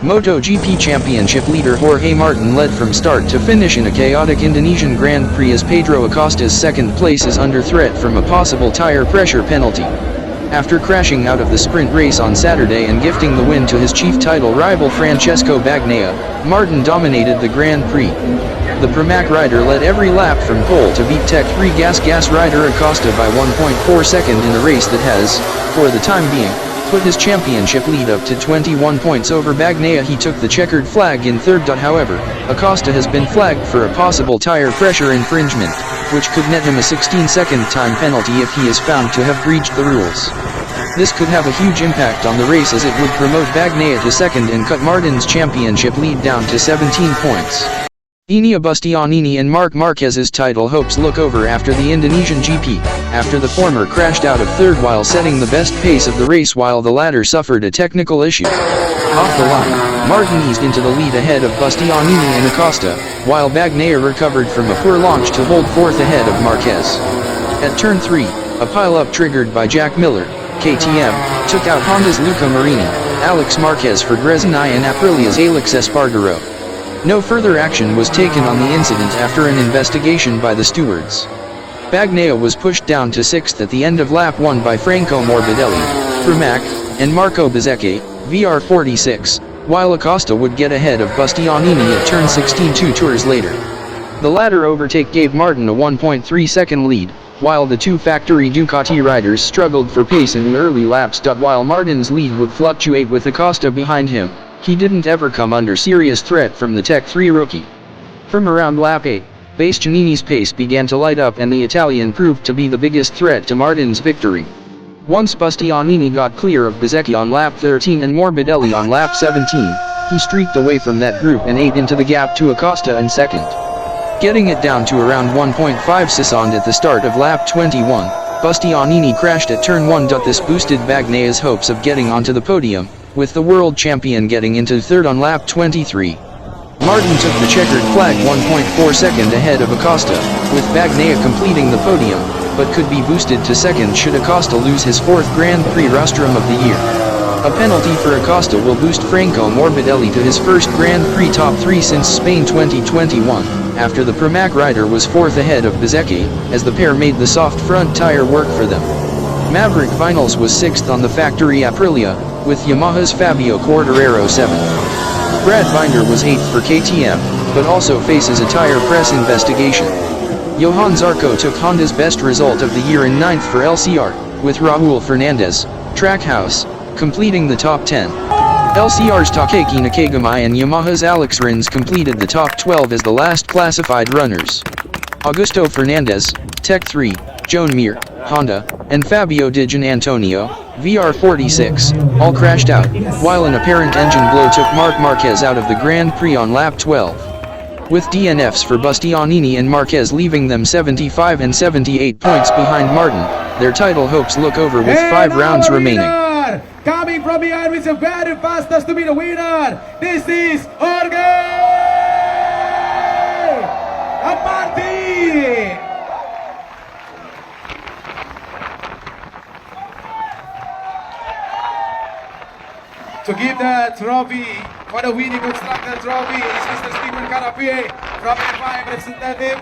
MotoGP Championship leader Jorge Martin led from start to finish in a chaotic Indonesian Grand Prix as Pedro Acosta's second place is under threat from a possible tire pressure penalty. After crashing out of the sprint race on Saturday and gifting the win to his chief title rival Francesco Bagnaia, Martin dominated the Grand Prix. The Pramac rider led every lap from pole to beat Tech 3 gas rider Acosta by 1.4 seconds in a race that has, for the time being, put his championship lead up to 21 points over Bagnaia. He took the checkered flag in third. However, Acosta has been flagged for a possible tire pressure infringement, which could net him a 16-second time penalty if he is found to have breached the rules. This could have a huge impact on the race as it would promote Bagnaia to second and cut Martin's championship lead down to 17 points. Enea Bastianini and Marquez's title hopes look over after the Indonesian GP, after the former crashed out of third while setting the best pace of the race while the latter suffered a technical issue. Off the line, Martin eased into the lead ahead of Bastianini and Acosta, while Bagnaia recovered from a poor launch to hold fourth ahead of Marquez. At turn 3, a pile-up triggered by Jack Miller, KTM, took out Honda's Luca Marini, Alex Marquez for Gresini and Aprilia's Alex Espargaro. No further action was taken on the incident after an investigation by the stewards. Bagnaia was pushed down to 6th at the end of lap 1 by Franco Morbidelli, Pramac, and Marco Bezzecchi, VR46, while Acosta would get ahead of Bastianini at turn 16 2 tours later. The latter overtake gave Martin a 1.3 second lead, while the two factory Ducati riders struggled for pace in the early laps. While Martin's lead would fluctuate with Acosta behind him, he didn't ever come under serious threat from the Tech 3 rookie. From around lap 8, Bastianini's pace began to light up and the Italian proved to be the biggest threat to Martin's victory. Once Bastianini got clear of Bezzecchi on lap 13 and Morbidelli on lap 17, he streaked away from that group and ate into the gap to Acosta in second. Getting it down to around 1.5 seconds at the start of lap 21, Bastianini crashed at turn 1. This boosted Bagnaia's hopes of getting onto the podium, with the world champion getting into third on lap 23. Martin took the checkered flag 1.4 seconds ahead of Acosta, with Bagnaia completing the podium, but could be boosted to second should Acosta lose his fourth Grand Prix rostrum of the year. A penalty for Acosta will boost Franco Morbidelli to his first Grand Prix top 3 since Spain 2021, after the Pramac rider was fourth ahead of Bezzecchi, as the pair made the soft front tire work for them. Maverick Viñales was 6th on the factory Aprilia, with Yamaha's Fabio Quartararo 7th. Brad Binder was 8th for KTM, but also faces a tire press investigation. Johan Zarco took Honda's best result of the year in 9th for LCR, with Raul Fernandez, Trackhouse, completing the top 10. LCR's Takeki Nakagami and Yamaha's Alex Rins completed the top 12 as the last classified runners. Augusto Fernandez, Tech 3, Joan Mir, Honda, and Fabio Di Gianantonio, VR46, all crashed out, while an apparent engine blow took Marc Marquez out of the Grand Prix on lap 12. With DNFs for Bastianini and Marquez leaving them 75 and 78 points behind Martin, their title hopes look over with 5 rounds remaining. Coming from behind with the very fastest to be the winner, this is Jorge Martin! To give the trophy for the winning constructor trophy is Mr. Stephen Carapie from F5 representative.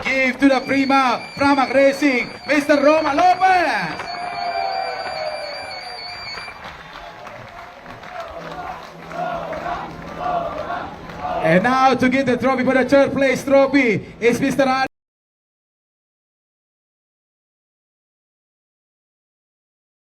Give to the Pramac Racing, Mr. Roma Lopez. And now to get the trophy for the third place trophy is Mr.